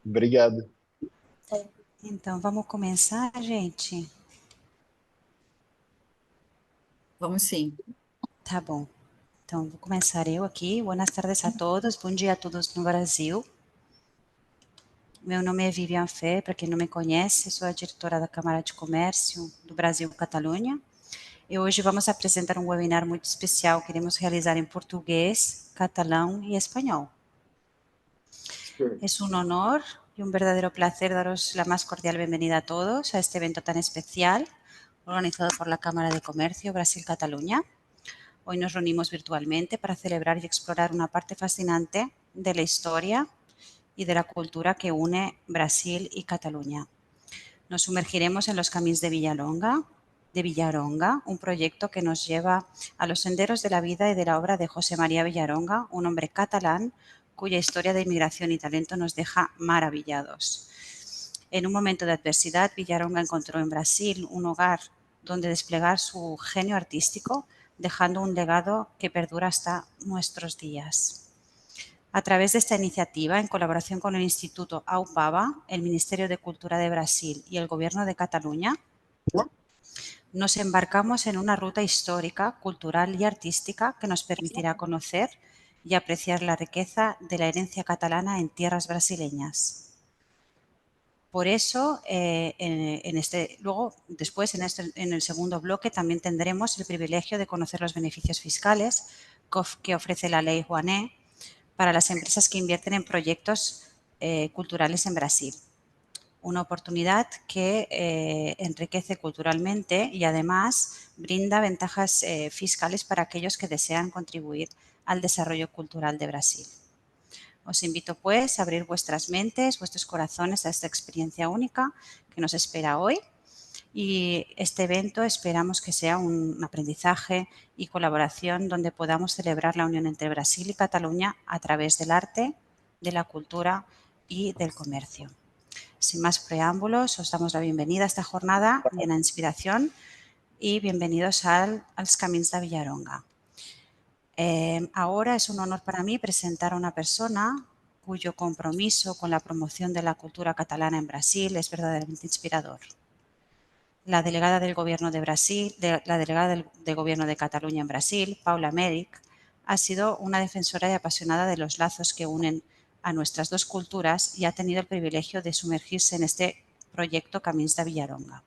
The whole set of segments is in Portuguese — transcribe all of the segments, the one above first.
Obrigado. Então, vamos começar, gente? Vamos sim. Tá bom. Então, vou começar eu aqui. Boas tardes a todos. Bom dia a todos no Brasil. Meu nome é Vivian Fé, para quem não me conhece, sou a diretora da Câmara de Comércio do Brasil Catalunha. E hoje vamos apresentar um webinar muito especial que iremos realizar em português, catalão e espanhol. Es un honor y un verdadero placer daros la más cordial bienvenida a todos a este evento tan especial organizado por la Cámara de Comercio Brasil-Cataluña. Hoy nos reunimos virtualmente para celebrar y explorar una parte fascinante de la historia y de la cultura que une Brasil y Cataluña. Nos sumergiremos en los caminos de Villaronga, un proyecto que nos lleva a los senderos de la vida y de la obra de José María Villaronga, un hombre catalán cuya historia de inmigración y talento nos deja maravillados. En un momento de adversidad, Villaronga encontró en Brasil un hogar donde desplegar su genio artístico, dejando un legado que perdura hasta nuestros días. A través de esta iniciativa, en colaboración con el Instituto Aupava, el Ministerio de Cultura de Brasil y el Gobierno de Cataluña, nos embarcamos en una ruta histórica, cultural y artística que nos permitirá conocer y apreciar la riqueza de la herencia catalana en tierras brasileñas. Por eso, después en el segundo bloque también tendremos el privilegio de conocer los beneficios fiscales que ofrece la ley Rouanet para las empresas que invierten en proyectos culturales en Brasil. Una oportunidad que enriquece culturalmente y además brinda ventajas fiscales para aquellos que desean contribuir al desarrollo cultural de Brasil. Os invito, pues, a abrir vuestras mentes, vuestros corazones a esta experiencia única que nos espera hoy. Y este evento esperamos que sea un aprendizaje y colaboración donde podamos celebrar la unión entre Brasil y Cataluña a través del arte, de la cultura y del comercio. Sin más preámbulos, os damos la bienvenida a esta jornada llena de inspiración y bienvenidos als Camins de Villaronga. Ahora es un honor para mí presentar a una persona cuyo compromiso con la promoción de la cultura catalana en Brasil es verdaderamente inspirador. La delegada del Gobierno de Brasil, la delegada del Gobierno de Cataluña en Brasil, Paula Mèric, ha sido una defensora y apasionada de los lazos que unen a nuestras dos culturas y ha tenido el privilegio de sumergirse en este proyecto Camins de Villaronga.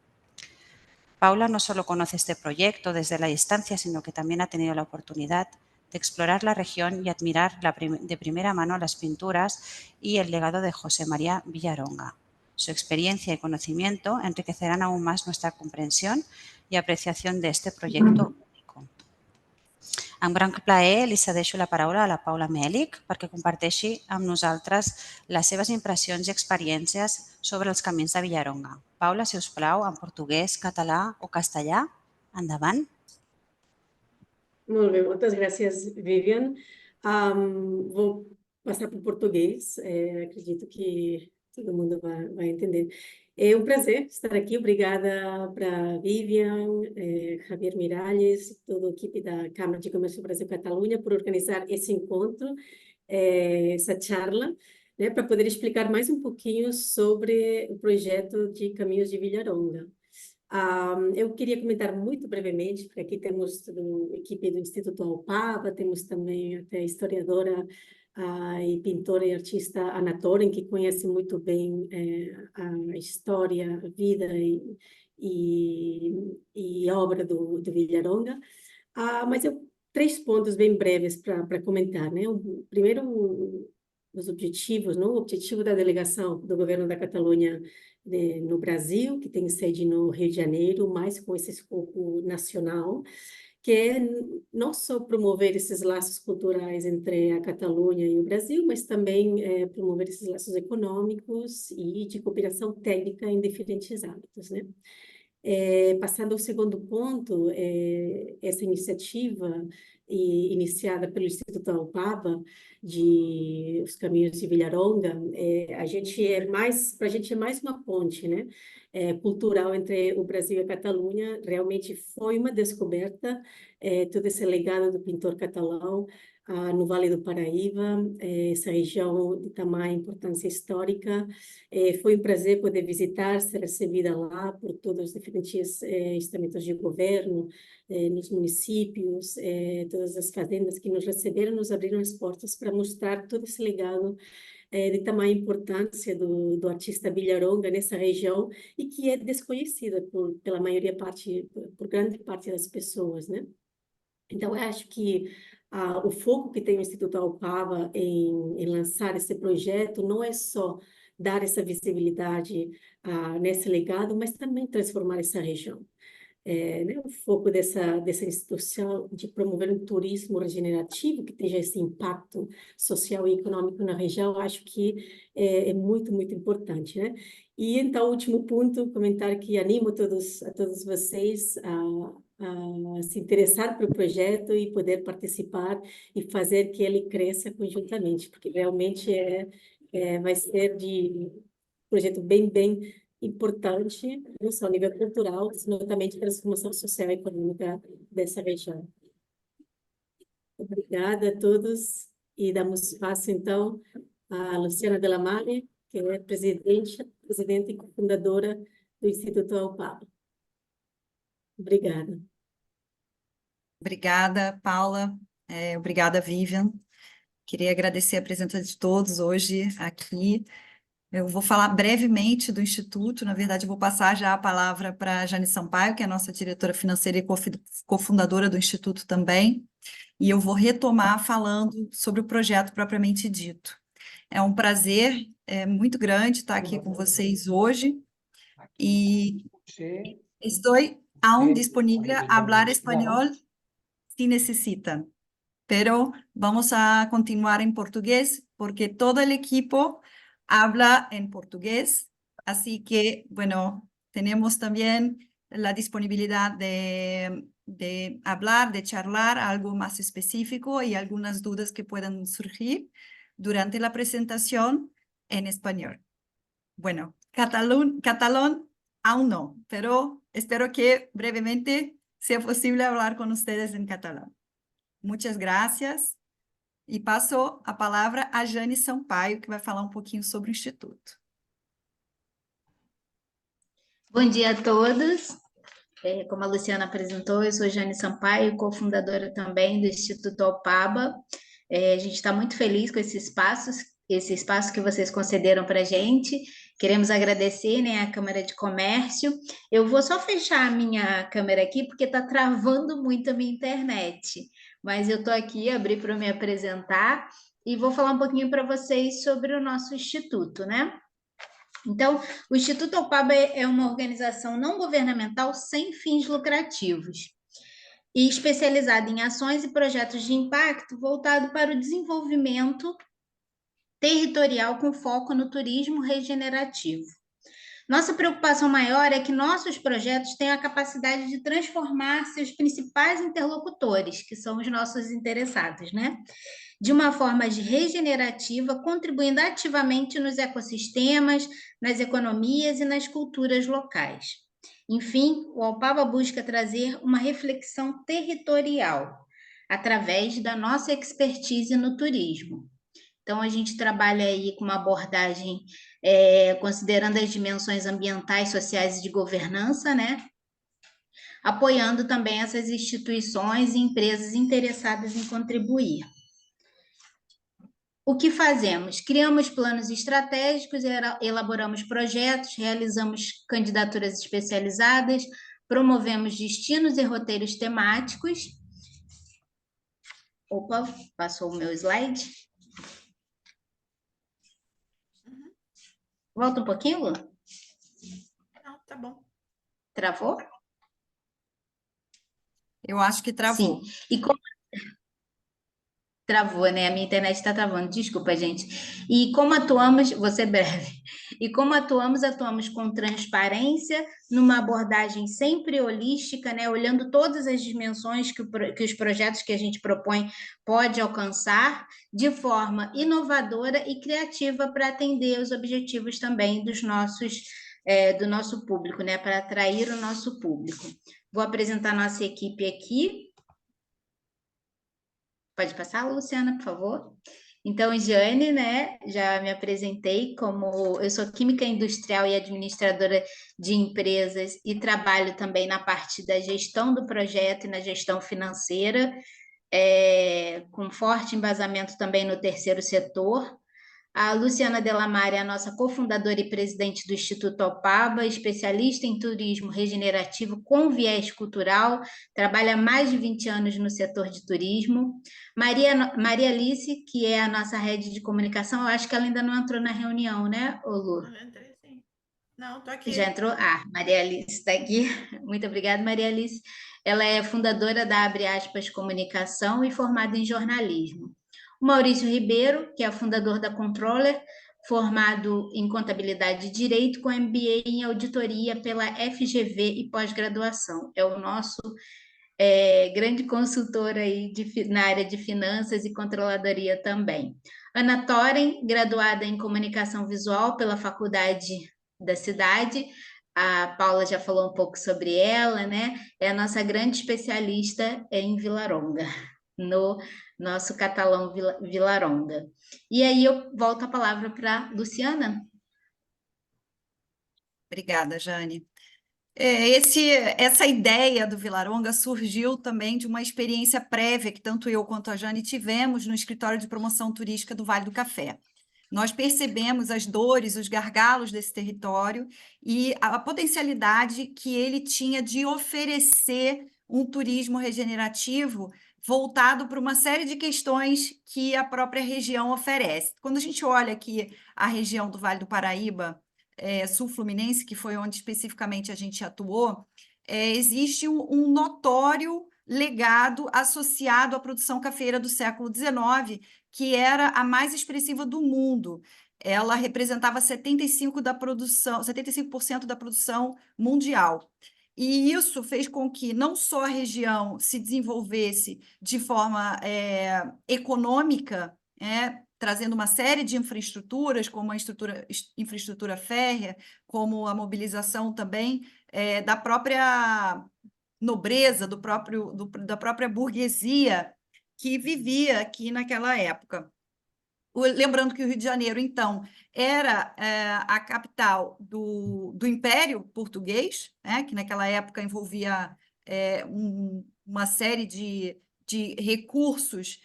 Paula no solo conoce este proyecto desde la distancia, sino que también ha tenido la oportunidad de explorar la región y admirar de primera mano las pinturas y el legado de José María Villaronga. Su experiencia y conocimiento enriquecerán aún más nuestra comprensión y apreciación de este proyecto único. Amb gran plaer li cedeixo la paraula a la Paula Mèric perquè comparteixi amb nosaltres les seves impressions i experiències sobre els camins de Villaronga. Paula, si us plau, en portuguès, català o castellà, endavant. Muito bem, muitas graças, Vivian. Vou passar para o português, acredito que todo mundo vai entender. É um prazer estar aqui, obrigada para Vivian, Javier Miralles e toda a equipe da Câmara de Comércio Brasil-Catalunha por organizar esse encontro, essa charla, né, para poder explicar mais um pouquinho sobre o projeto de Caminhos de Villaronga. Eu queria comentar muito brevemente, porque aqui temos a equipe do Instituto Aupava, temos também até a historiadora e pintora e artista Ana Toren, que conhece muito bem a história, a vida e obra do Villaronga. Mas três pontos bem breves para comentar, né? Primeiro, os objetivos, não? O objetivo da delegação do governo da Catalunha no Brasil, que tem sede no Rio de Janeiro, mas com esse escopo nacional, que é não só promover esses laços culturais entre a Catalunha e o Brasil, mas também promover esses laços econômicos e de cooperação técnica em diferentes âmbitos, né? Passando ao segundo ponto, essa iniciativa iniciada pelo Instituto Aupava de Os Caminhos de Villaronga, para a gente é mais uma ponte, né, cultural entre o Brasil e a Catalunha. Realmente foi uma descoberta, todo esse legado do pintor catalão, no Vale do Paraíba, essa região de tamanha importância histórica. Foi um prazer poder visitar, ser recebida lá por todos os diferentes estamentos de governo, nos municípios, todas as fazendas que nos receberam, nos abriram as portas para mostrar todo esse legado de tamanha importância do artista Villaronga nessa região e que é desconhecida pela maioria por grande parte das pessoas, né? Então, eu acho que o foco que tem o Instituto Alpava em lançar esse projeto não é só dar essa visibilidade nesse legado, mas também transformar essa região. Né, o foco dessa instituição de promover um turismo regenerativo que tenha esse impacto social e econômico na região, acho que é muito, muito importante, né? E então, último ponto, comentar que animo a todos vocês a se interessar pelo projeto e poder participar e fazer que ele cresça conjuntamente, porque realmente vai ser um projeto bem importante, não só a nível cultural, mas também de transformação social e econômica dessa região. Obrigada a todos e damos espaço, então, à Luciana Delamarre, que é presidente e cofundadora do Instituto Alpava. Obrigada. Obrigada, Paula. Obrigada, Vivian. Queria agradecer a presença de todos hoje aqui. Eu vou falar brevemente do Instituto, na verdade, eu vou passar já a palavra para a Jane Sampaio, que é a nossa diretora financeira e cofundadora do Instituto também, e eu vou retomar falando sobre o projeto propriamente dito. É um prazer muito grande estar aqui com vocês hoje, e estou aún disponible a hablar espanhol si necesitan, pero vamos a continuar en portugués porque todo el equipo habla en portugués, así que, bueno, tenemos también la disponibilidad de hablar, de charlar algo más específico y algunas dudas que puedan surgir durante la presentación en español. Bueno, catalán aún no, pero espero que brevemente sea posible hablar con ustedes en catalán. Muchas gracias. E passo a palavra a Jane Sampaio, que vai falar um pouquinho sobre o Instituto. Bom dia a todos. Como a Luciana apresentou, eu sou Jane Sampaio, cofundadora também do Instituto Alpaba. A gente está muito feliz com esse espaço que vocês concederam para a gente. Queremos agradecer, né, à Câmara de Comércio. Eu vou só fechar a minha câmera aqui, porque está travando muito a minha internet. Mas eu estou aqui, abri para me apresentar e vou falar um pouquinho para vocês sobre o nosso instituto, né? Então, o Instituto Alpaba é uma organização não governamental sem fins lucrativos e especializada em ações e projetos de impacto voltado para o desenvolvimento territorial com foco no turismo regenerativo. Nossa preocupação maior é que nossos projetos tenham a capacidade de transformar seus principais interlocutores, que são os nossos interessados, né? De uma forma regenerativa, contribuindo ativamente nos ecossistemas, nas economias e nas culturas locais. Enfim, o Alpava busca trazer uma reflexão territorial, através da nossa expertise no turismo. Então, a gente trabalha aí com uma abordagem considerando as dimensões ambientais, sociais e de governança, né? Apoiando também essas instituições e empresas interessadas em contribuir. O que fazemos? Criamos planos estratégicos, elaboramos projetos, realizamos candidaturas especializadas, promovemos destinos e roteiros temáticos. Opa, passou o meu slide. Volta um pouquinho, Lu? Não, tá bom. Travou? Eu acho que travou. Sim. E como... Travou, né? A minha internet está travando. Desculpa, gente. E como atuamos... Vou ser breve. E como atuamos com transparência, numa abordagem sempre holística, né? Olhando todas as dimensões que os projetos que a gente propõe pode alcançar, de forma inovadora e criativa para atender os objetivos também do nosso público, né? Para atrair o nosso público. Vou apresentar a nossa equipe aqui. Pode passar, Luciana, por favor? Então, Jane, né, já me apresentei como eu sou química industrial e administradora de empresas e trabalho também na parte da gestão do projeto e na gestão financeira, com forte embasamento também no terceiro setor. A Luciana Delamare é a nossa cofundadora e presidente do Instituto Opaba, especialista em turismo regenerativo com viés cultural, trabalha há mais de 20 anos no setor de turismo. Maria Alice, que é a nossa rede de comunicação, eu acho que ela ainda não entrou na reunião, né, ô Lu? Eu entrei, sim. Não, tô aqui. Já entrou? Ah, Maria Alice está aqui. Muito obrigada, Maria Alice. Ela é fundadora da Abre Aspas Comunicação e formada em jornalismo. O Maurício Ribeiro, que é fundador da Controller, formado em contabilidade e direito com MBA em auditoria pela FGV e pós-graduação. É o nosso grande consultor aí na área de finanças e controladoria também. Ana Thoren, graduada em comunicação visual pela Faculdade da Cidade. A Paula já falou um pouco sobre ela, né? É a nossa grande especialista em Vilaronga, no nosso catalão Vilaronga. E aí eu volto a palavra para Luciana. Obrigada, Jane. Essa ideia do Vilaronga surgiu também de uma experiência prévia que tanto eu quanto a Jane tivemos no escritório de promoção turística do Vale do Café. Nós percebemos as dores, os gargalos desse território e a potencialidade que ele tinha de oferecer um turismo regenerativo voltado para uma série de questões que a própria região oferece. Quando a gente olha aqui a região do Vale do Paraíba, sul-fluminense, que foi onde especificamente a gente atuou, existe um notório legado associado à produção cafeira do século XIX, que era a mais expressiva do mundo. Ela representava 75% da produção mundial. E isso fez com que não só a região se desenvolvesse de forma econômica, trazendo uma série de infraestruturas, como a infraestrutura férrea, como a mobilização também da própria nobreza, da própria burguesia que vivia aqui naquela época. Lembrando que o Rio de Janeiro, então, era a capital do Império Português, que naquela época envolvia uma série de recursos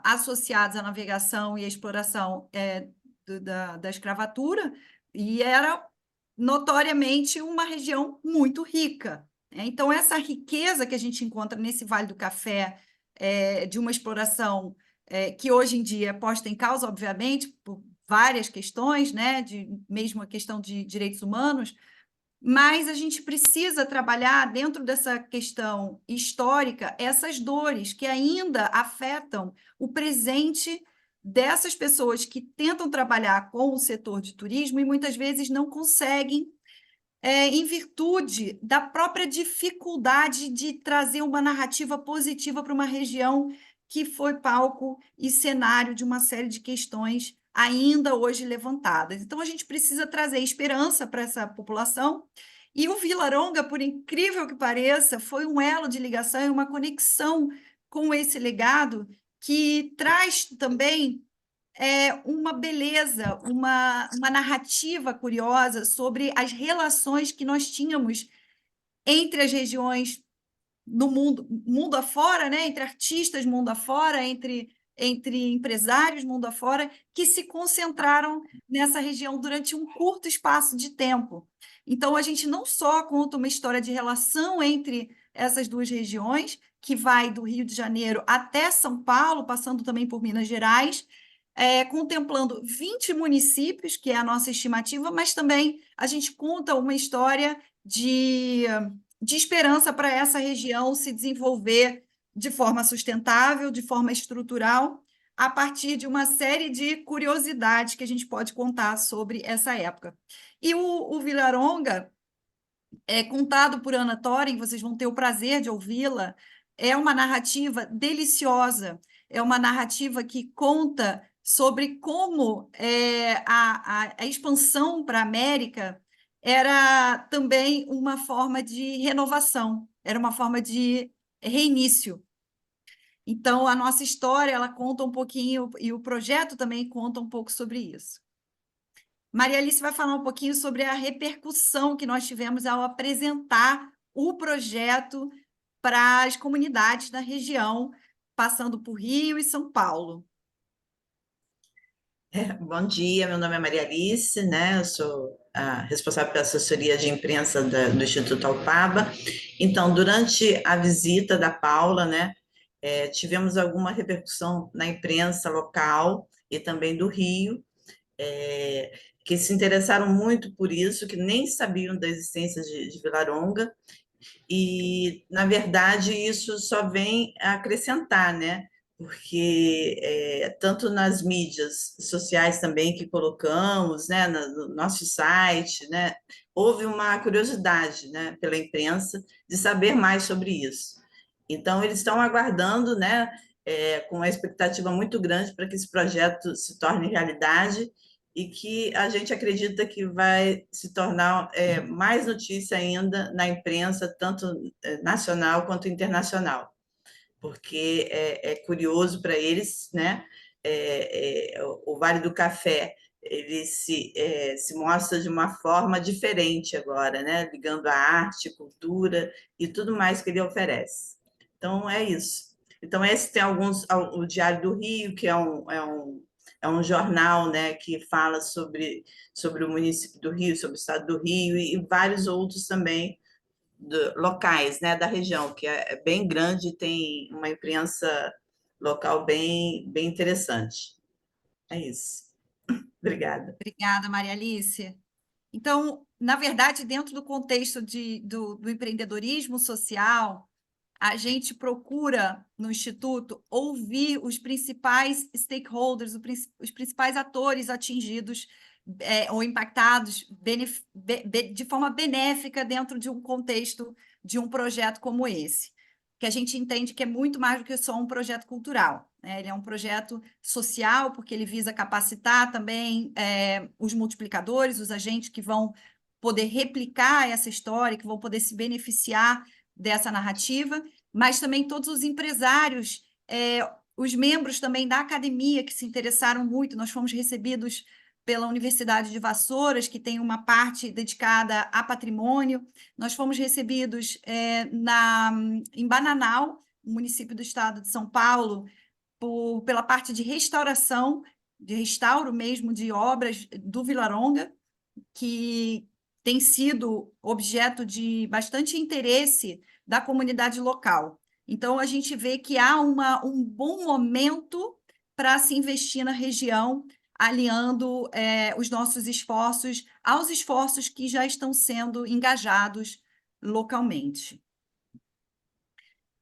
associados à navegação e à exploração da escravatura, e era notoriamente uma região muito rica. Então, essa riqueza que a gente encontra nesse Vale do Café, de uma exploração que hoje em dia é posta em causa, obviamente, por várias questões, mesmo a questão de direitos humanos, mas a gente precisa trabalhar dentro dessa questão histórica essas dores que ainda afetam o presente dessas pessoas que tentam trabalhar com o setor de turismo e muitas vezes não conseguem, em virtude da própria dificuldade de trazer uma narrativa positiva para uma região que foi palco e cenário de uma série de questões ainda hoje levantadas. Então, a gente precisa trazer esperança para essa população, e o Vilaronga, por incrível que pareça, foi um elo de ligação e uma conexão com esse legado que traz também uma beleza, uma narrativa curiosa sobre as relações que nós tínhamos entre as regiões no mundo afora, entre artistas mundo afora, entre empresários mundo afora, que se concentraram nessa região durante um curto espaço de tempo. Então, a gente não só conta uma história de relação entre essas duas regiões, que vai do Rio de Janeiro até São Paulo, passando também por Minas Gerais, contemplando 20 municípios, que é a nossa estimativa, mas também a gente conta uma história de esperança para essa região se desenvolver de forma sustentável, de forma estrutural, a partir de uma série de curiosidades que a gente pode contar sobre essa época. E o Vilaronga, contado por Ana Thoren, vocês vão ter o prazer de ouvi-la, é uma narrativa deliciosa, é uma narrativa que conta sobre como a expansão para a América era também uma forma de renovação, era uma forma de reinício. Então, a nossa história, ela conta um pouquinho, e o projeto também conta um pouco sobre isso. Maria Alice vai falar um pouquinho sobre a repercussão que nós tivemos ao apresentar o projeto para as comunidades da região, passando por Rio e São Paulo. Bom dia, meu nome é Maria Alice, né? Eu sou a responsável pela assessoria de imprensa do Instituto Alpaba. Então, durante a visita da Paula, né, tivemos alguma repercussão na imprensa local e também do Rio, que se interessaram muito por isso, que nem sabiam da existência de Vilaronga, e, na verdade, isso só vem a acrescentar, né? Porque tanto nas mídias sociais também que colocamos, né, no nosso site, né, houve uma curiosidade, né, pela imprensa de saber mais sobre isso. Então, eles estão aguardando, né, com uma expectativa muito grande para que esse projeto se torne realidade e que a gente acredita que vai se tornar mais notícia ainda na imprensa, tanto nacional quanto internacional, porque é curioso para eles, né? O Vale do Café ele se mostra de uma forma diferente agora, né? Ligando a arte, cultura e tudo mais que ele oferece. Então, é isso. Então, esse tem o Diário do Rio, que é um jornal, né, que fala sobre o município do Rio, sobre o estado do Rio, e vários outros também locais, né, da região, que é bem grande e tem uma imprensa local bem interessante. É isso. Obrigada. Obrigada, Maria Alice. Então, na verdade, dentro do contexto do empreendedorismo social, a gente procura, no Instituto, ouvir os principais stakeholders, os principais atores atingidos ou impactados de forma benéfica dentro de um contexto de um projeto como esse, que a gente entende que é muito mais do que só um projeto cultural, né? Ele é um projeto social, porque ele visa capacitar também os multiplicadores, os agentes que vão poder replicar essa história, que vão poder se beneficiar dessa narrativa, mas também todos os empresários, os membros também da academia que se interessaram muito. Nós fomos recebidos pela Universidade de Vassouras, que tem uma parte dedicada a patrimônio. Nós fomos recebidos em Bananal, município do estado de São Paulo, pela parte de restauração, de restauro mesmo de obras do Vilaronga, que tem sido objeto de bastante interesse da comunidade local. Então, a gente vê que há um bom momento para se investir na região, aliando os nossos esforços aos esforços que já estão sendo engajados localmente.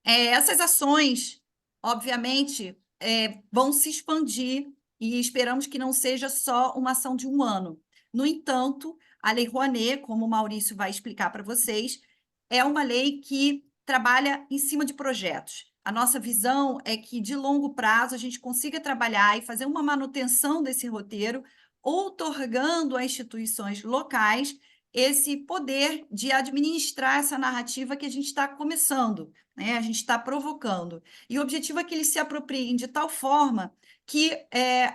Essas ações, obviamente, vão se expandir e esperamos que não seja só uma ação de um ano. No entanto, a Lei Rouanet, como o Maurício vai explicar para vocês, é uma lei que trabalha em cima de projetos. A nossa visão é que, de longo prazo, a gente consiga trabalhar e fazer uma manutenção desse roteiro, outorgando a instituições locais esse poder de administrar essa narrativa que a gente está começando, né? A gente está provocando. E o objetivo é que eles se apropriem de tal forma que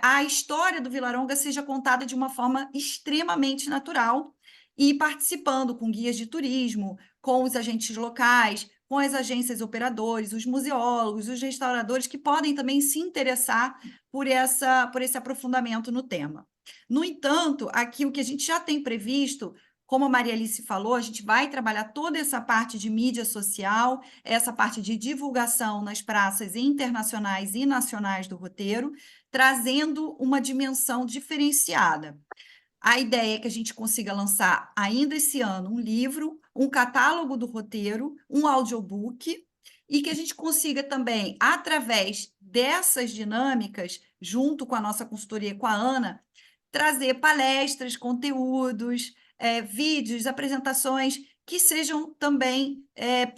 a história do Vilaronga seja contada de uma forma extremamente natural e participando com guias de turismo, com os agentes locais, com as agências operadores, os museólogos, os restauradores, que podem também se interessar por esse aprofundamento no tema. No entanto, aqui o que a gente já tem previsto, como a Maria Alice falou, a gente vai trabalhar toda essa parte de mídia social, essa parte de divulgação nas praças internacionais e nacionais do roteiro, trazendo uma dimensão diferenciada. A ideia é que a gente consiga lançar ainda esse ano um livro, um catálogo do roteiro, um audiobook, e que a gente consiga também, através dessas dinâmicas, junto com a nossa consultoria, com a Ana, trazer palestras, conteúdos, vídeos, apresentações que sejam também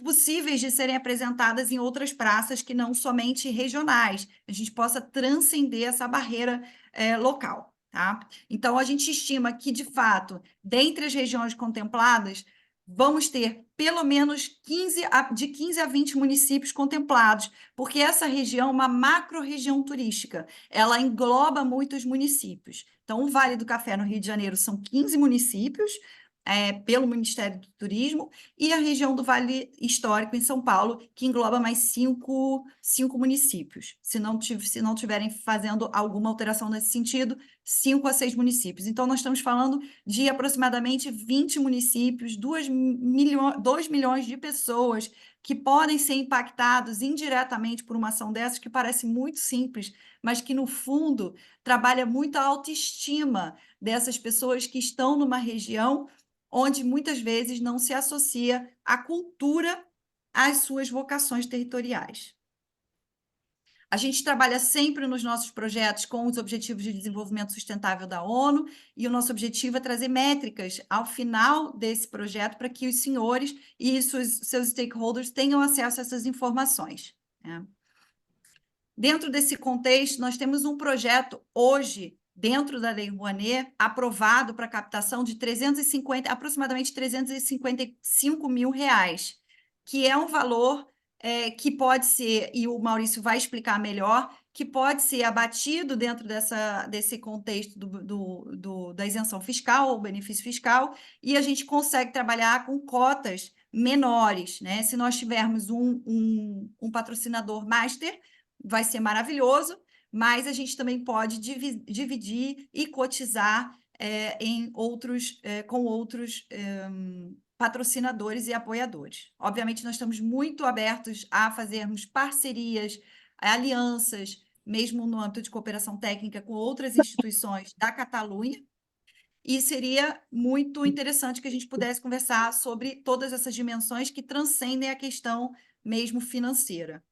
possíveis de serem apresentadas em outras praças que não somente regionais. A gente possa transcender essa barreira local. Tá? Então, a gente estima que, de fato, dentre as regiões contempladas, vamos ter pelo menos de 15 a 20 municípios contemplados, porque essa região é uma macro-região turística, ela engloba muitos municípios. Então, o Vale do Café, no Rio de Janeiro, são 15 municípios, pelo Ministério do Turismo, e a região do Vale Histórico, em São Paulo, que engloba mais cinco municípios. Se não tiverem fazendo alguma alteração nesse sentido, 5 a 6 municípios. Então, nós estamos falando de aproximadamente 20 municípios, 2 milhões de pessoas que podem ser impactados indiretamente por uma ação dessas, que parece muito simples, mas que, no fundo, trabalha muito a autoestima dessas pessoas que estão numa região onde muitas vezes não se associa a cultura às suas vocações territoriais. A gente trabalha sempre nos nossos projetos com os Objetivos de Desenvolvimento Sustentável da ONU, e o nosso objetivo é trazer métricas ao final desse projeto para que os senhores e seus stakeholders tenham acesso a essas informações, né? Dentro desse contexto, nós temos um projeto hoje, dentro da Lei Rouanet, aprovado para captação de aproximadamente 355 mil reais, que é um valor que pode ser, e o Maurício vai explicar melhor, que pode ser abatido dentro desse contexto da isenção fiscal ou benefício fiscal, e a gente consegue trabalhar com cotas menores, né? Se nós tivermos um patrocinador master, vai ser maravilhoso, mas a gente também pode dividir e cotizar com outros patrocinadores e apoiadores. Obviamente, nós estamos muito abertos a fazermos parcerias, alianças, mesmo no âmbito de cooperação técnica com outras instituições da Catalunha, e seria muito interessante que a gente pudesse conversar sobre todas essas dimensões que transcendem a questão mesmo financeira.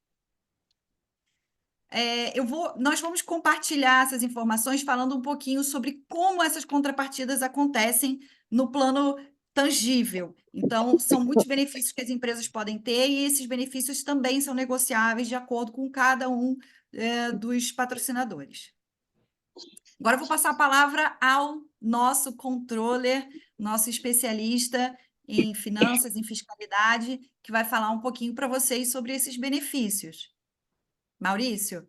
Nós vamos compartilhar essas informações falando um pouquinho sobre como essas contrapartidas acontecem no plano tangível. Então, são muitos benefícios que as empresas podem ter, e esses benefícios também são negociáveis de acordo com cada um dos patrocinadores. Agora, eu vou passar a palavra ao nosso controller, nosso especialista em finanças, em fiscalidade, que vai falar um pouquinho para vocês sobre esses benefícios. Maurício?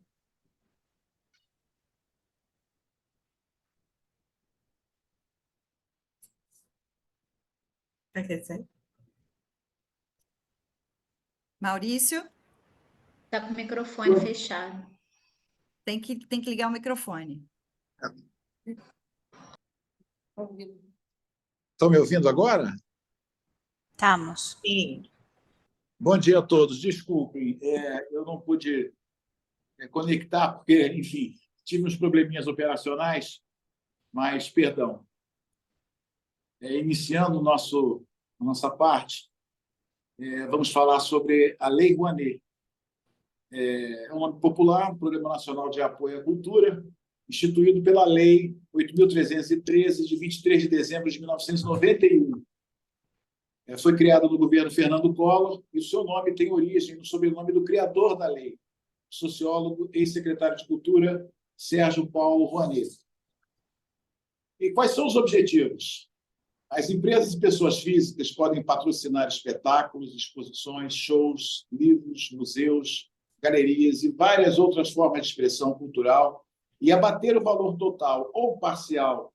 Maurício? Está com o microfone fechado. Tem que ligar o microfone. Estão me ouvindo agora? Estamos. Sim. Bom dia a todos. Desculpem, eu não pude conectar, porque, enfim, tive uns probleminhas operacionais, mas, perdão. Iniciando a nossa parte, vamos falar sobre a Lei Rouanet. É um nome popular, um Programa Nacional de Apoio à Cultura, instituído pela Lei 8.313, de 23 de dezembro de 1991. Foi criado no governo Fernando Collor, e o seu nome tem origem no sobrenome do criador da lei, o sociólogo e ex-secretário de Cultura, Sérgio Paulo Rouanet. E quais são os objetivos? As empresas e pessoas físicas podem patrocinar espetáculos, exposições, shows, livros, museus, galerias e várias outras formas de expressão cultural, e abater o valor total ou parcial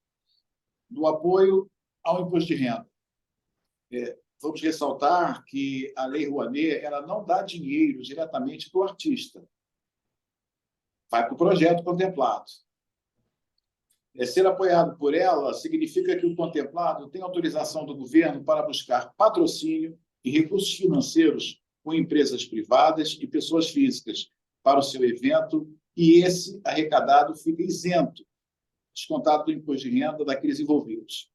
do apoio ao imposto de renda. Vamos ressaltar que a Lei Rouanet ela não dá dinheiro diretamente para o artista. Vai para o projeto contemplado. Ser apoiado por ela significa que o contemplado tem autorização do governo para buscar patrocínio e recursos financeiros com empresas privadas e pessoas físicas para o seu evento, e esse arrecadado fica isento, descontado do imposto de renda daqueles envolvidos.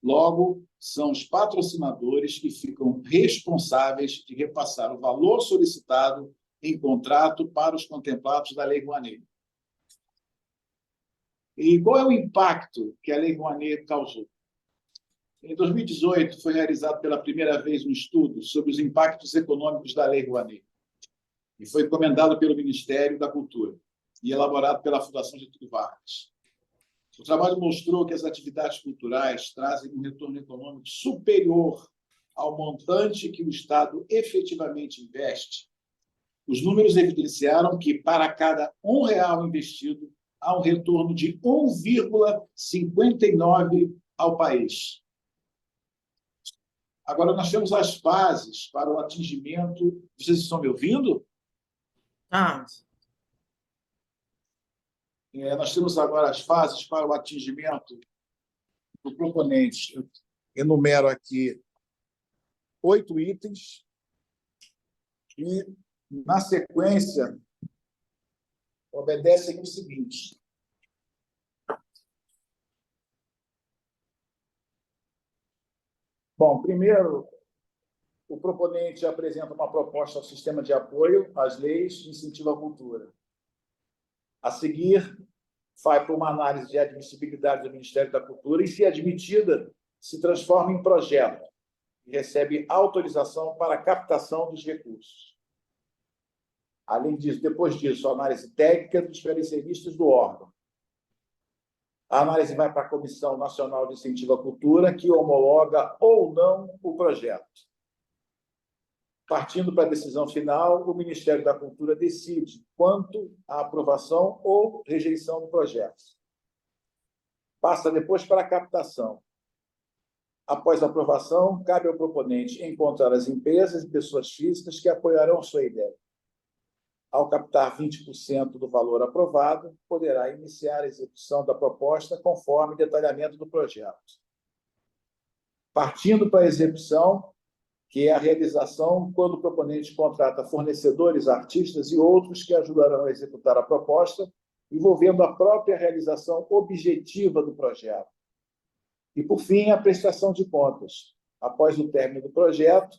Logo, são os patrocinadores que ficam responsáveis de repassar o valor solicitado em contrato para os contemplados da Lei Rouanet. E qual é o impacto que a Lei Rouanet causou? Em 2018, foi realizado pela primeira vez um estudo sobre os impactos econômicos da Lei Rouanet, e foi encomendado pelo Ministério da Cultura e elaborado pela Fundação Getúlio Vargas. O trabalho mostrou que as atividades culturais trazem um retorno econômico superior ao montante que o Estado efetivamente investe, os números evidenciaram que, para cada R$ 1 investido, há um retorno de 1,59 ao país. Agora, nós temos as fases para o atingimento... Vocês estão me ouvindo? Nós temos agora as fases para o atingimento do proponente. Eu enumero aqui 8 itens e, na sequência, obedecem o seguinte. Bom, primeiro, o proponente apresenta uma proposta ao sistema de apoio às leis de incentivo à cultura. A seguir, vai para uma análise de admissibilidade do Ministério da Cultura e, se admitida, se transforma em projeto e recebe autorização para a captação dos recursos. Além disso, depois disso, a análise técnica dos especialistas do órgão. A análise vai para a Comissão Nacional de Incentivo à Cultura, que homologa ou não o projeto. Partindo para a decisão final, o Ministério da Cultura decide quanto à aprovação ou rejeição do projeto. Passa depois para a captação. Após a aprovação, cabe ao proponente encontrar as empresas e pessoas físicas que apoiarão sua ideia. Ao captar 20% do valor aprovado, poderá iniciar a execução da proposta conforme detalhamento do projeto. Partindo para a execução, que é a realização quando o proponente contrata fornecedores, artistas e outros que ajudarão a executar a proposta, envolvendo a própria realização objetiva do projeto. E, por fim, a prestação de contas. Após o término do projeto,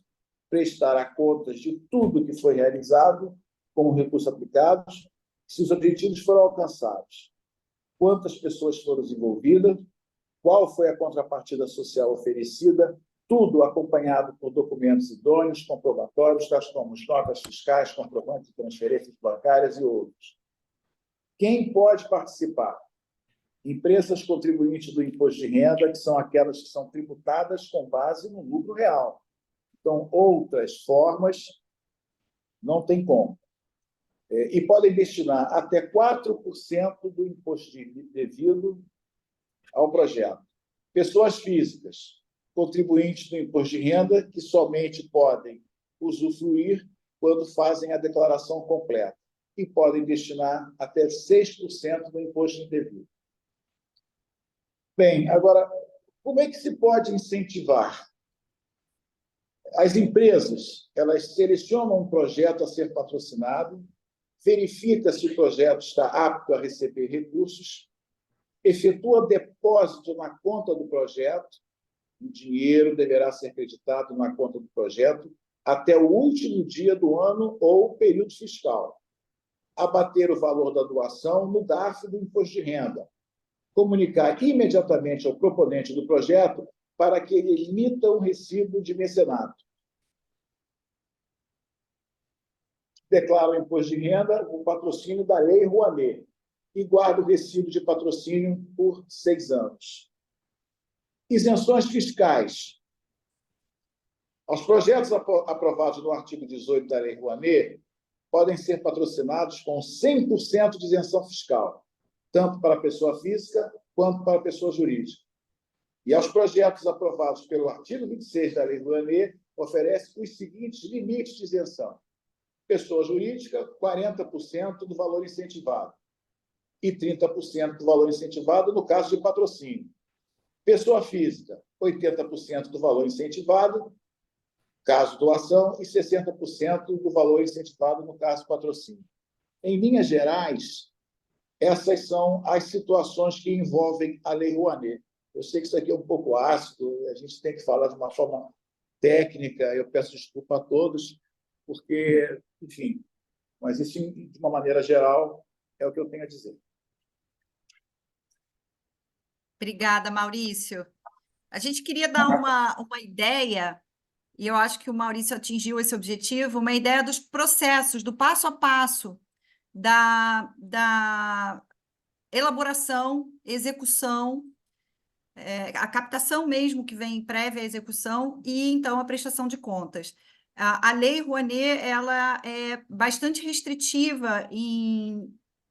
prestar a contas de tudo que foi realizado, com recursos aplicados, se os objetivos foram alcançados, quantas pessoas foram envolvidas, qual foi a contrapartida social oferecida, tudo acompanhado por documentos idôneos, comprobatórios, tais como notas fiscais, comprovantes de transferências bancárias e outros. Quem pode participar? Empresas contribuintes do imposto de renda, que são aquelas que são tributadas com base no lucro real. Então, outras formas não tem como. E podem destinar até 4% do imposto devido ao projeto. Pessoas físicas, contribuintes do imposto de renda, que somente podem usufruir quando fazem a declaração completa, e podem destinar até 6% do imposto indevido. Bem, agora, como é que se pode incentivar? As empresas, elas selecionam um projeto a ser patrocinado, verifica se o projeto está apto a receber recursos, efetua depósito na conta do projeto, o dinheiro deverá ser acreditado na conta do projeto até o último dia do ano ou período fiscal, abater o valor da doação no DARF do imposto de renda, comunicar imediatamente ao proponente do projeto para que ele emita um recibo de mecenato. Declara o imposto de renda, o patrocínio da Lei Rouanet, e guarda o recibo de patrocínio por 6 anos. Isenções fiscais. Os projetos aprovados no artigo 18 da Lei Rouanet podem ser patrocinados com 100% de isenção fiscal, tanto para a pessoa física quanto para a pessoa jurídica. E aos projetos aprovados pelo artigo 26 da Lei Rouanet, oferece os seguintes limites de isenção. Pessoa jurídica, 40% do valor incentivado e 30% do valor incentivado no caso de patrocínio. Pessoa física, 80% do valor incentivado, caso doação, e 60% do valor incentivado no caso patrocínio. Em linhas gerais, essas são as situações que envolvem a Lei Rouanet. Eu sei que isso aqui é um pouco ácido, a gente tem que falar de uma forma técnica, eu peço desculpa a todos, porque, enfim, mas isso, de uma maneira geral, é o que eu tenho a dizer. Obrigada, Maurício. A gente queria dar uma ideia, e eu acho que o Maurício atingiu esse objetivo, uma ideia dos processos, do passo a passo da elaboração, execução a captação mesmo que vem prévia à execução e, então, a prestação de contas. A Lei Rouanet, ela é bastante restritiva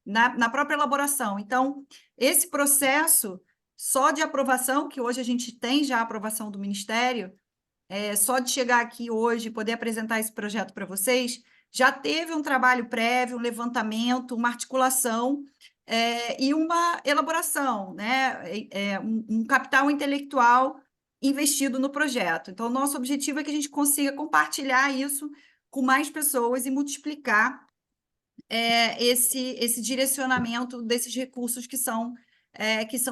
na própria elaboração. Então, esse processo só de aprovação, que hoje a gente tem já a aprovação do Ministério, só de chegar aqui hoje e poder apresentar esse projeto para vocês, já teve um trabalho prévio, um levantamento, uma articulação e uma elaboração, né? Um capital intelectual investido no projeto. Então, o nosso objetivo é que a gente consiga compartilhar isso com mais pessoas e multiplicar esse direcionamento desses recursos que são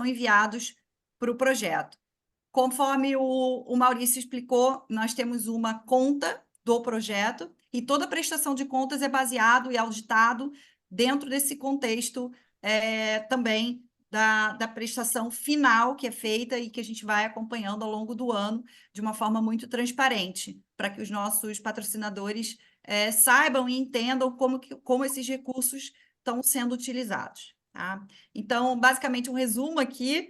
enviados para o projeto. Conforme o Maurício explicou, nós temos uma conta do projeto e toda prestação de contas é baseado e auditado dentro desse contexto também da prestação final que é feita e que a gente vai acompanhando ao longo do ano de uma forma muito transparente, para que os nossos patrocinadores saibam e entendam como esses recursos estão sendo utilizados. Tá? Então, basicamente, um resumo aqui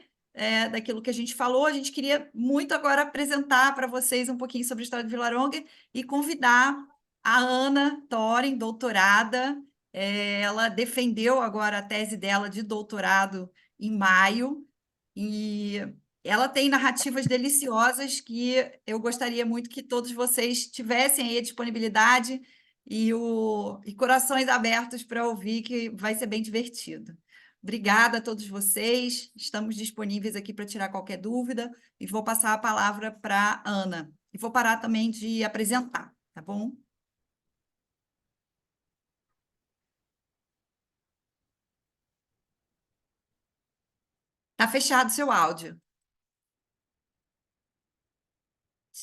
daquilo que a gente falou. A gente queria muito agora apresentar para vocês um pouquinho sobre a história de Villaronga e convidar a Ana Thoren, doutorada. Ela defendeu agora a tese dela de doutorado em maio, e ela tem narrativas deliciosas que eu gostaria muito que todos vocês tivessem aí a disponibilidade e corações abertos para ouvir, que vai ser bem divertido. Obrigada a todos vocês, estamos disponíveis aqui para tirar qualquer dúvida e vou passar a palavra para a Ana. E vou parar também de apresentar, tá bom? Está fechado o seu áudio.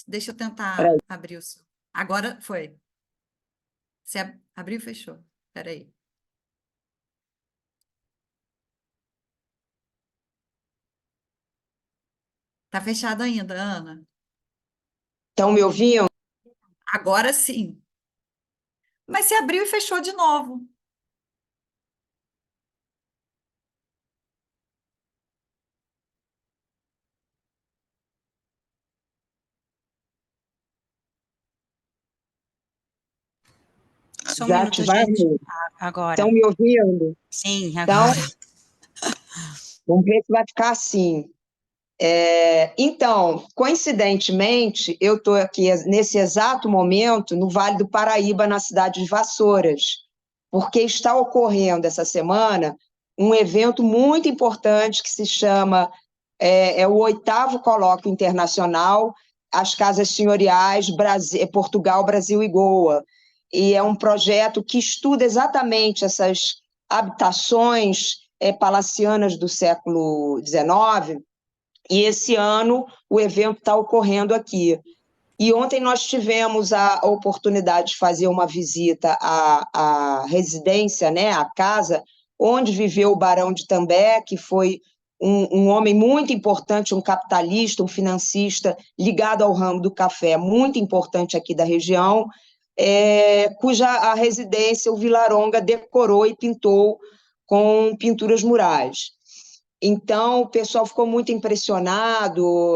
Deixa eu tentar abrir o seu. Agora foi. Você abriu e fechou. Espera aí. Está fechado ainda, Ana? Estão me ouvindo? Agora sim. Mas você abriu e fechou de novo. Só um Já minuto, ativaram? gente. Agora. Estão me ouvindo? Sim, Então, agora. vamos ver se vai ficar assim. Então, coincidentemente, eu estou aqui nesse exato momento no Vale do Paraíba, na cidade de Vassouras, porque está ocorrendo essa semana um evento muito importante que se chama o 8º Colóquio Internacional As Casas Senhoriais Portugal, Brasil e Goa. E é um projeto que estuda exatamente essas habitações palacianas do século XIX, e esse ano o evento está ocorrendo aqui. E ontem nós tivemos a oportunidade de fazer uma visita à residência, né, à casa onde viveu o Barão de També, que foi um homem muito importante, um capitalista, um financista ligado ao ramo do café, muito importante aqui da região, cuja a residência o Villaronga decorou e pintou com pinturas murais. Então, o pessoal ficou muito impressionado,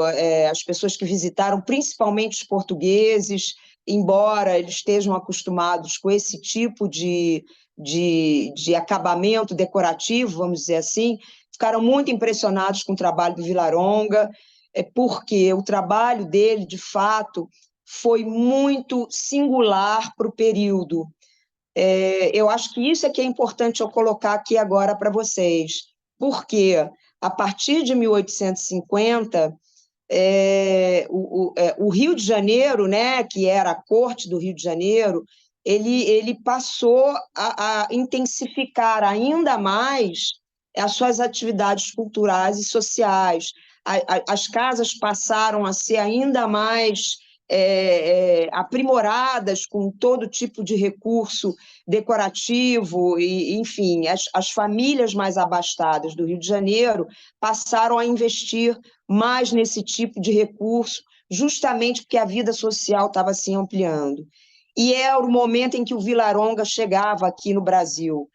as pessoas que visitaram, principalmente os portugueses, embora eles estejam acostumados com esse tipo de acabamento decorativo, vamos dizer assim, ficaram muito impressionados com o trabalho do Villaronga, porque o trabalho dele, de fato, foi muito singular para o período. Eu acho que isso é que é importante eu colocar aqui agora para vocês, porque a partir de 1850, o Rio de Janeiro, né, que era a corte do Rio de Janeiro, ele passou a intensificar ainda mais as suas atividades culturais e sociais. As casas passaram a ser ainda mais aprimoradas com todo tipo de recurso decorativo, e, enfim, as famílias mais abastadas do Rio de Janeiro passaram a investir mais nesse tipo de recurso, justamente porque a vida social estava se ampliando. E é o momento em que o Villaronga chegava aqui no Brasil.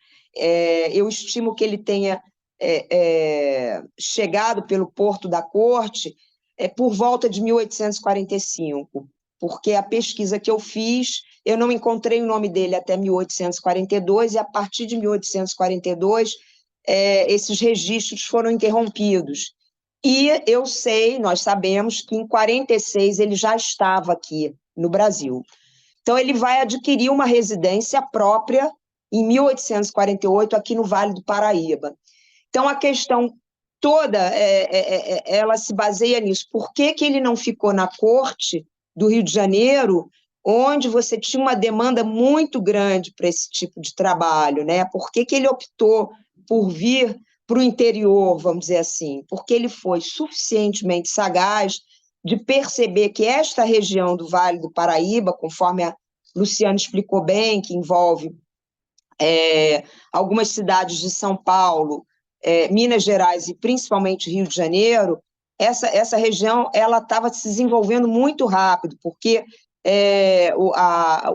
Eu estimo que ele tenha chegado pelo Porto da Corte por volta de 1845, porque a pesquisa que eu fiz, eu não encontrei o nome dele até 1842, e a partir de 1842, esses registros foram interrompidos. E eu sei, nós sabemos que em 46 ele já estava aqui no Brasil. Então, ele vai adquirir uma residência própria em 1848, aqui no Vale do Paraíba. Então, a questão toda, ela se baseia nisso. Por que que ele não ficou na corte do Rio de Janeiro, onde você tinha uma demanda muito grande para esse tipo de trabalho, né? Por que que ele optou por vir para o interior, vamos dizer assim? Porque ele foi suficientemente sagaz de perceber que esta região do Vale do Paraíba, conforme a Luciana explicou bem, que envolve algumas cidades de São Paulo, Minas Gerais e principalmente Rio de Janeiro, essa região ela estava se desenvolvendo muito rápido, porque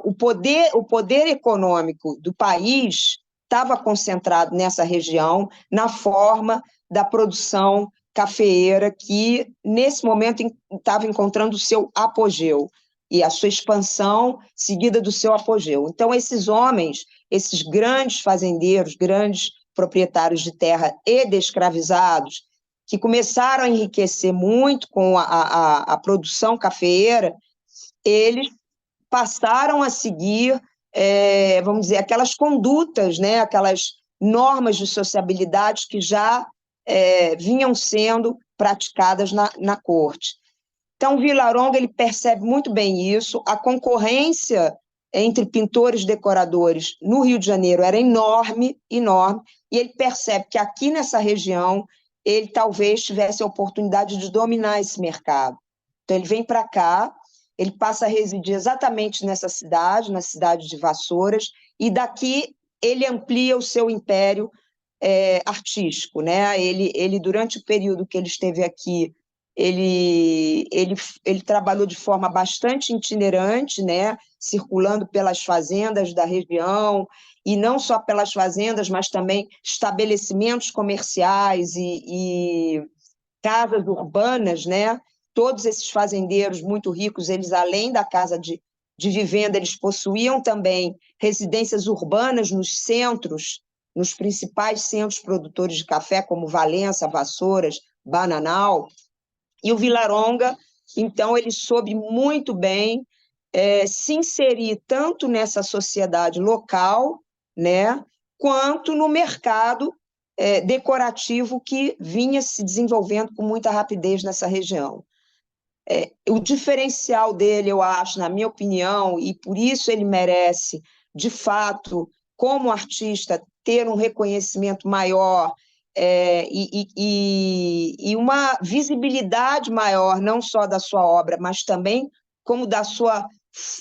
o poder econômico do país estava concentrado nessa região, na forma da produção cafeeira, que nesse momento estava encontrando o seu apogeu, e a sua expansão seguida do seu apogeu. Então, esses homens, esses grandes fazendeiros, grandes proprietários de terra e descravizados, que começaram a enriquecer muito com a produção cafeeira, eles passaram a seguir, vamos dizer, aquelas condutas, né, aquelas normas de sociabilidade que já vinham sendo praticadas na corte. Então, Villa-Longa ele percebe muito bem isso. A concorrência entre pintores e decoradores no Rio de Janeiro era enorme, enorme, e ele percebe que aqui nessa região ele talvez tivesse a oportunidade de dominar esse mercado. Então, ele vem para cá, ele passa a residir exatamente nessa cidade, na cidade de Vassouras, e daqui ele amplia o seu império artístico, né? Ele, durante o período que ele esteve aqui, ele trabalhou de forma bastante itinerante, né? Circulando pelas fazendas da região, e não só pelas fazendas, mas também estabelecimentos comerciais e casas urbanas, né? Todos esses fazendeiros muito ricos, eles, além da casa de vivenda, eles possuíam também residências urbanas nos centros, nos principais centros produtores de café, como Valença, Vassouras, Bananal. E o Villa-Longa, então, ele soube muito bem se inserir tanto nessa sociedade local, né, quanto no mercado decorativo que vinha se desenvolvendo com muita rapidez nessa região. O diferencial dele, eu acho, na minha opinião, e por isso ele merece, de fato, como artista, ter um reconhecimento maior e uma visibilidade maior, não só da sua obra, mas também como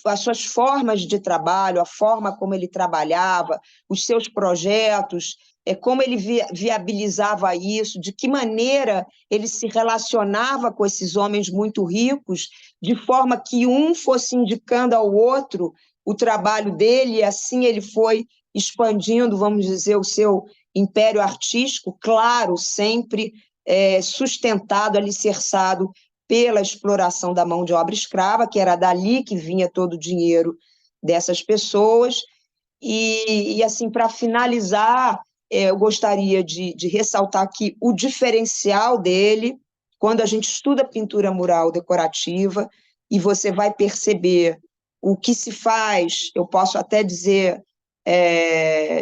as suas formas de trabalho, a forma como ele trabalhava, os seus projetos, como ele viabilizava isso, de que maneira ele se relacionava com esses homens muito ricos, de forma que um fosse indicando ao outro o trabalho dele, e assim ele foi expandindo, vamos dizer, o seu império artístico, claro, sempre sustentado, alicerçado pela exploração da mão de obra escrava, que era dali que vinha todo o dinheiro dessas pessoas. E assim, para finalizar, eu gostaria de ressaltar aqui o diferencial dele, quando a gente estuda pintura mural decorativa, e você vai perceber o que se faz, eu posso até dizer,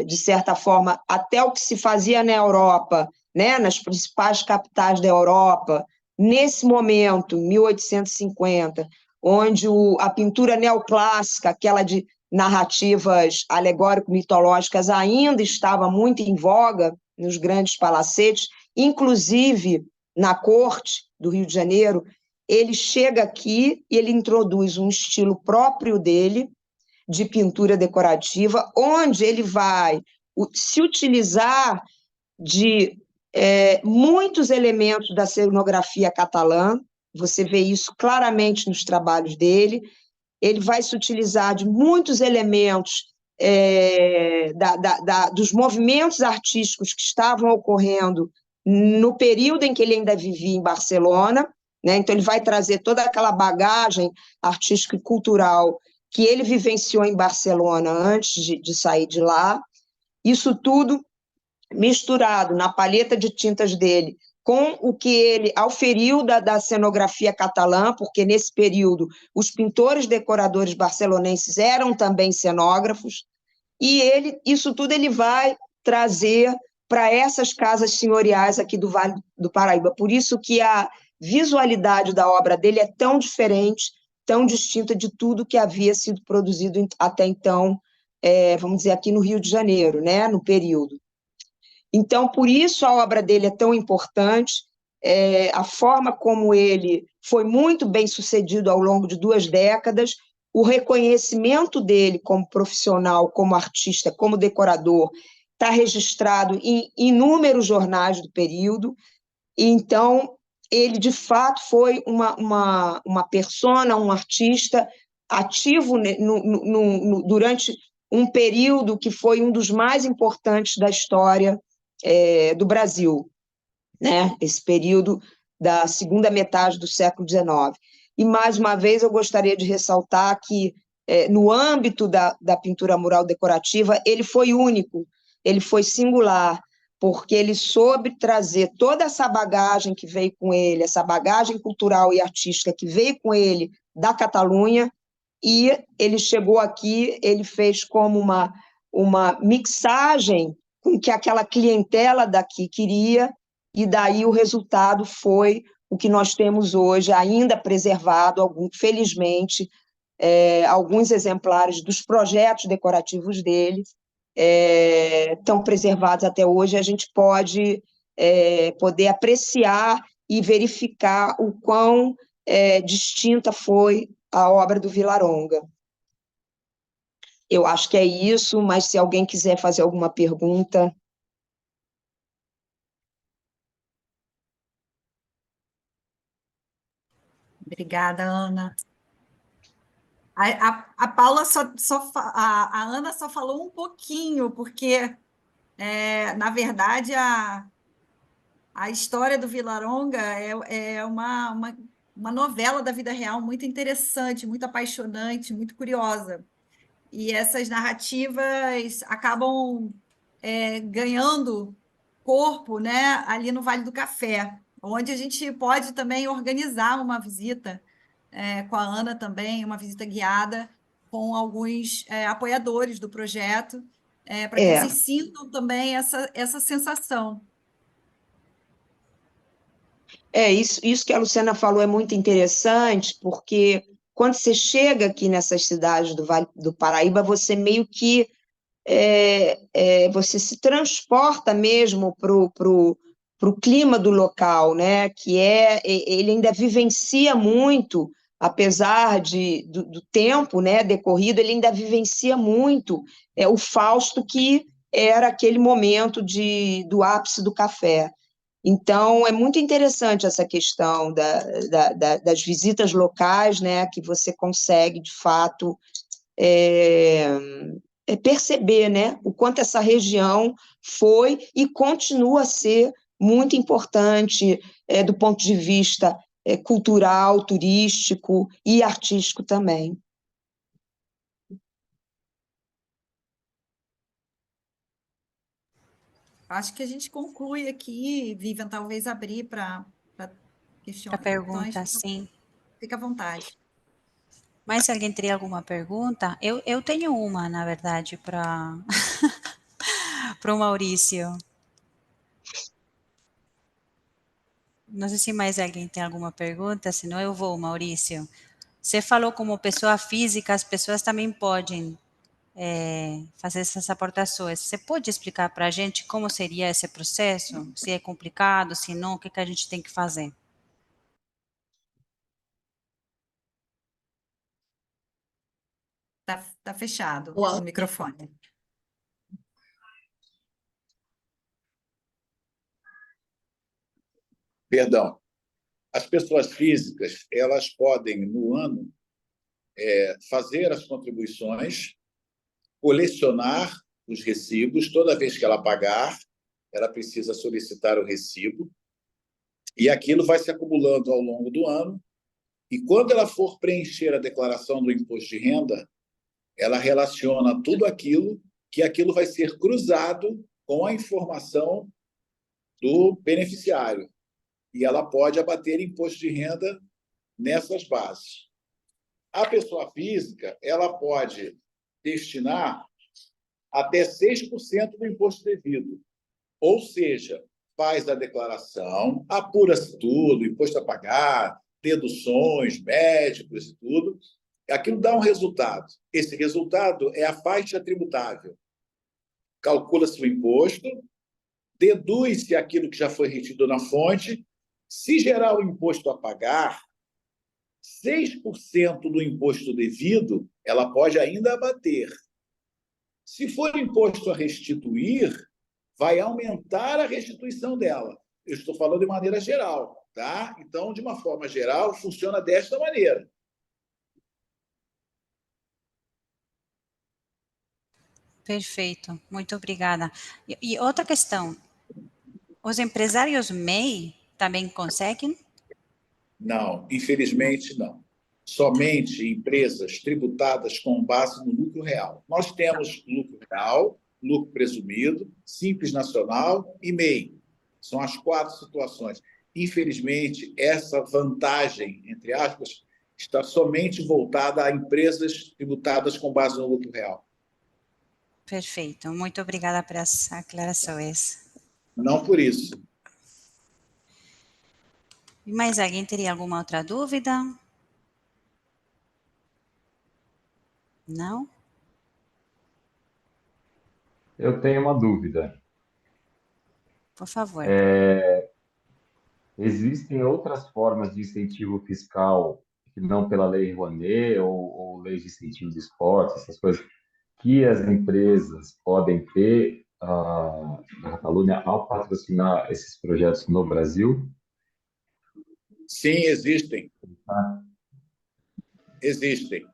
de certa forma, até o que se fazia na Europa, né, nas principais capitais da Europa, nesse momento, 1850, onde a pintura neoclássica, aquela de narrativas alegórico-mitológicas, ainda estava muito em voga nos grandes palacetes, inclusive na corte do Rio de Janeiro. Ele chega aqui e ele introduz um estilo próprio dele, de pintura decorativa, onde ele vai se utilizar de muitos elementos da cenografia catalã. Você vê isso claramente nos trabalhos dele. Ele vai se utilizar de muitos elementos dos movimentos artísticos que estavam ocorrendo no período em que ele ainda vivia em Barcelona, né? Então, ele vai trazer toda aquela bagagem artística e cultural que ele vivenciou em Barcelona antes de sair de lá. Isso tudo misturado na paleta de tintas dele com o que ele auferiu da cenografia catalã, porque nesse período os pintores decoradores barcelonenses eram também cenógrafos, e isso tudo ele vai trazer para essas casas senhoriais aqui do Vale do Paraíba. Por isso que a visualidade da obra dele é tão diferente, tão distinta de tudo que havia sido produzido até então, vamos dizer, aqui no Rio de Janeiro, né, no período. Então, por isso a obra dele é tão importante, a forma como ele foi muito bem sucedido ao longo de 2 décadas, o reconhecimento dele como profissional, como artista, como decorador, está registrado em inúmeros jornais do período. Então, ele, de fato, foi uma persona, um artista ativo durante um período que foi um dos mais importantes da história do Brasil, né? Esse período da segunda metade do século XIX. E, mais uma vez, eu gostaria de ressaltar que, no âmbito da pintura mural decorativa, ele foi único, ele foi singular, porque ele soube trazer toda essa bagagem que veio com ele, essa bagagem cultural e artística que veio com ele da Catalunha, e ele chegou aqui, ele fez como uma mixagem com que aquela clientela daqui queria, e daí o resultado foi o que nós temos hoje, ainda preservado, felizmente, alguns exemplares dos projetos decorativos dele estão preservados até hoje. A gente pode poder apreciar e verificar o quão distinta foi a obra do Villaronga. Eu acho que é isso, mas se alguém quiser fazer alguma pergunta... Obrigada, Ana. A Paula a Ana só falou um pouquinho, porque, na verdade, a história do Villaronga é uma novela da vida real muito interessante, muito apaixonante, muito curiosa. E essas narrativas acabam ganhando corpo, né, ali no Vale do Café, onde a gente pode também organizar uma visita com a Ana também, uma visita guiada com alguns apoiadores do projeto, para que vocês sintam também essa sensação. Isso que a Luciana falou é muito interessante, porque quando você chega aqui nessas cidades do Vale do Paraíba, você meio que você se transporta mesmo para o clima do local, né? Que ele ainda vivencia muito, apesar do tempo, né, decorrido, ele ainda vivencia muito o Fausto, que era aquele momento do ápice do café. Então, é muito interessante essa questão das visitas locais, né, que você consegue, de fato, perceber, né, o quanto essa região foi e continua a ser muito importante do ponto de vista cultural, turístico e artístico também. Acho que a gente conclui aqui, Vivian, talvez abrir para questões. A pergunta, sim. Fica à vontade. Mas se alguém teria alguma pergunta, eu tenho uma, na verdade, para o Maurício. Não sei se mais alguém tem alguma pergunta, senão eu vou, Maurício. Você falou como pessoa física, as pessoas também podem fazer essas aportações. Você pode explicar para a gente como seria esse processo? Se é complicado, se não, o que a gente tem que fazer? Tá fechado o microfone. Perdão. As pessoas físicas, elas podem, no ano, fazer as contribuições colecionar os recibos. Toda vez que ela pagar, ela precisa solicitar o recibo, e aquilo vai se acumulando ao longo do ano, e quando ela for preencher a declaração do imposto de renda, ela relaciona tudo aquilo, que aquilo vai ser cruzado com a informação do beneficiário, e ela pode abater imposto de renda nessas bases. A pessoa física, ela pode destinar até 6% do imposto devido, ou seja, faz a declaração, apura-se tudo, imposto a pagar, deduções, médicos e tudo, aquilo dá um resultado. Esse resultado é a faixa tributável. Calcula-se o imposto, deduz-se aquilo que já foi retido na fonte. Se gerar o imposto a pagar, 6% do imposto devido, ela pode ainda abater. Se for imposto a restituir, vai aumentar a restituição dela. Eu estou falando de maneira geral, tá? Então, de uma forma geral, funciona desta maneira. Perfeito, muito obrigada. E outra questão, os empresários MEI também conseguem? Não, infelizmente não. Somente empresas tributadas com base no lucro real. Nós temos lucro real, lucro presumido, Simples Nacional e MEI. São as 4 situações. Infelizmente, essa vantagem, entre aspas, está somente voltada a empresas tributadas com base no lucro real. Perfeito, muito obrigada pelas aclarações. Não por isso. E mais alguém teria alguma outra dúvida? Não? Eu tenho uma dúvida. Por favor. Existem outras formas de incentivo fiscal, que não pela Lei Rouanet ou leis de incentivo de esporte, essas coisas, que as empresas podem ter na Catalunha ao patrocinar esses projetos no Brasil? Sim, existem. Tá? Existem.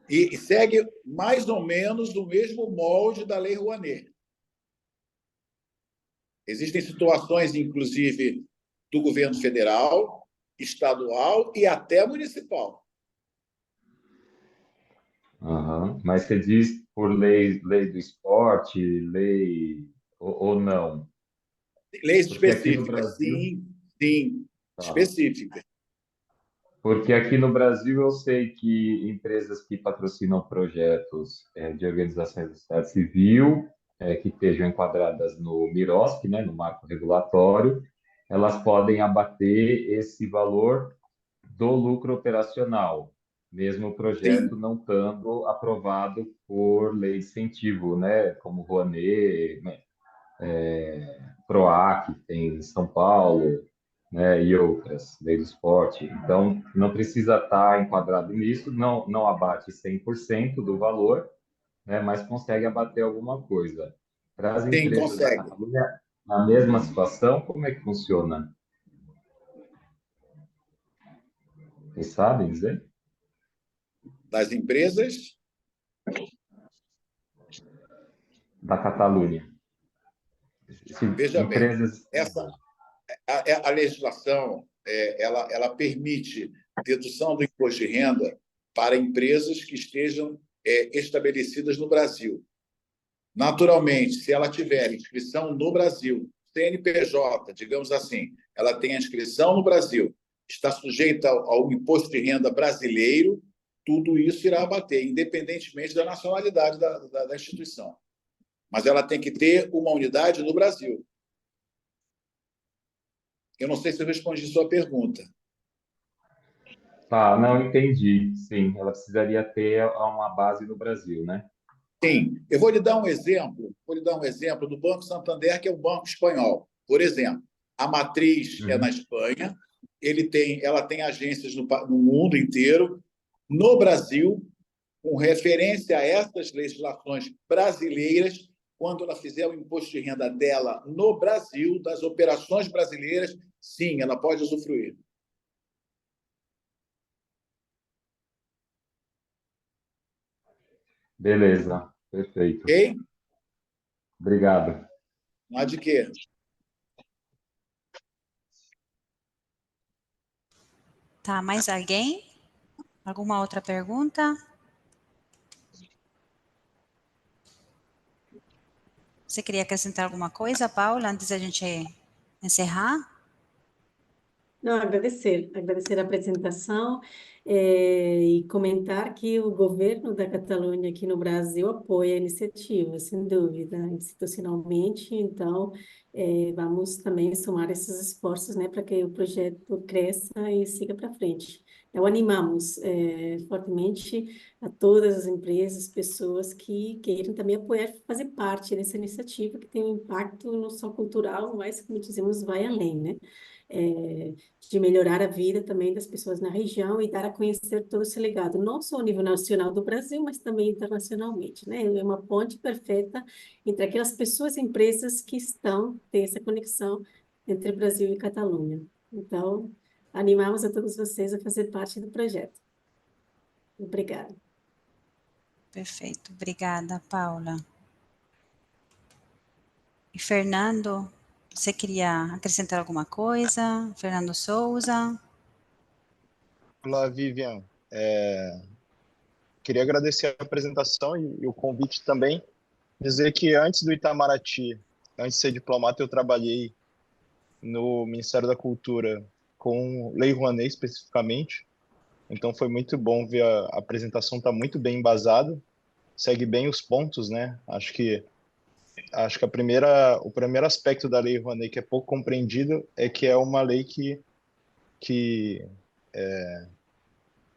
E segue mais ou menos no mesmo molde da Lei Rouanet. Existem situações, inclusive, do governo federal, estadual e até municipal. Uhum. Mas você diz por lei do esporte, lei ou não? Leis Porque aqui no específicas, Brasil, sim, tá. específicas. Porque aqui no Brasil eu sei que empresas que patrocinam projetos de organizações da sociedade civil, que estejam enquadradas no MIROSC, né, no marco regulatório, elas podem abater esse valor do lucro operacional, mesmo o projeto Sim, não estando aprovado por lei de incentivo, né, como Rouanet, né, PROAC, tem em São Paulo, né, e outras, lei do esporte. Então, não precisa estar enquadrado nisso, não abate 100% do valor, né, mas consegue abater alguma coisa. Para as sim, empresas da consegue. Catalunha, na mesma situação, como é que funciona? Vocês sabem dizer? Das empresas, Da Catalunha. veja bem, Empresas... a legislação ela permite dedução do imposto de renda para empresas que estejam estabelecidas no Brasil. Naturalmente, se ela tiver inscrição no Brasil, CNPJ, digamos assim, ela tem a inscrição no Brasil, está sujeita ao imposto de renda brasileiro, tudo isso irá abater, independentemente da nacionalidade da instituição. Mas ela tem que ter uma unidade no Brasil. Eu não sei se eu respondi a sua pergunta. Tá, não entendi. Sim, ela precisaria ter uma base no Brasil, né? Sim, eu vou lhe dar um exemplo do Banco Santander, que é um banco espanhol. Por exemplo, a matriz é na Espanha, ela tem agências no mundo inteiro. No Brasil, com referência a essas legislações brasileiras, quando ela fizer o imposto de renda dela no Brasil, das operações brasileiras, sim, ela pode usufruir. Beleza, perfeito. Ok? Obrigado. Não há de quê. Tá, mais alguém? Alguma outra pergunta? Você queria acrescentar alguma coisa, Paula, antes da gente encerrar? Não, agradecer a apresentação e comentar que o governo da Catalunha aqui no Brasil apoia a iniciativa, sem dúvida, institucionalmente. Então, vamos também somar esses esforços, né, para que o projeto cresça e siga para frente. Então, animamos fortemente a todas as empresas, pessoas que queiram também apoiar, fazer parte dessa iniciativa que tem um impacto não só cultural, mas, como dizemos, vai além, né? De melhorar a vida também das pessoas na região e dar a conhecer todo esse legado, não só ao nível nacional do Brasil, mas também internacionalmente, né? É uma ponte perfeita entre aquelas pessoas e empresas que têm essa conexão entre Brasil e Catalunha. Então, animamos a todos vocês a fazer parte do projeto. Obrigada. Perfeito, obrigada, Paula. E Fernando, você queria acrescentar alguma coisa? Fernando Souza? Olá, Vivian. Queria agradecer a apresentação e o convite também. Dizer que antes do Itamaraty, antes de ser diplomata, eu trabalhei no Ministério da Cultura com Lei Rouanet especificamente. Então foi muito bom ver a apresentação está muito bem embasada, segue bem os pontos, né? Acho que o primeiro aspecto da Lei Rouanet que é pouco compreendido é que é uma lei que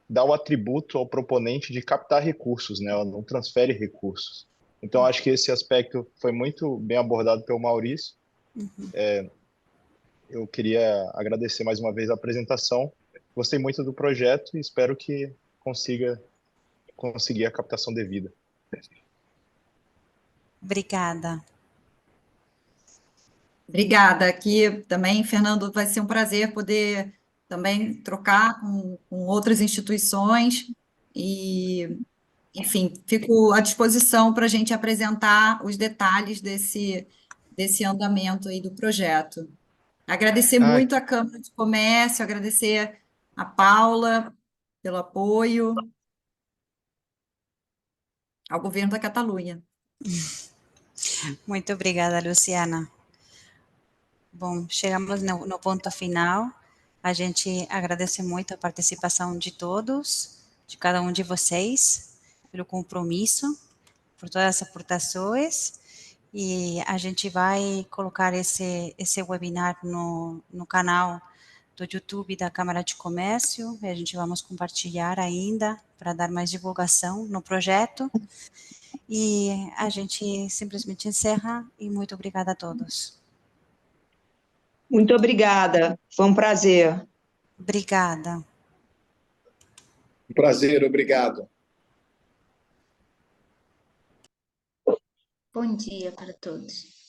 dá o atributo ao proponente de captar recursos, né? Ela não transfere recursos. Então, acho que esse aspecto foi muito bem abordado pelo Maurício. Eu queria agradecer mais uma vez a apresentação. Gostei muito do projeto e espero que conseguir a captação devida. Obrigada. Obrigada. Aqui também, Fernando, vai ser um prazer poder também trocar com outras instituições e, enfim, fico à disposição para a gente apresentar os detalhes desse andamento aí do projeto. Agradecer muito à Câmara de Comércio, agradecer a Paula pelo apoio, ao governo da Catalunha. Muito obrigada, Luciana. Bom, chegamos no ponto final. A gente agradece muito a participação de todos, de cada um de vocês, pelo compromisso, por todas as aportações. E a gente vai colocar esse webinar no canal do YouTube da Câmara de Comércio. E a gente vamos compartilhar ainda para dar mais divulgação no projeto. E a gente simplesmente encerra e muito obrigada a todos. Muito obrigada, foi um prazer. Obrigada. Um prazer, obrigado. Bom dia para todos.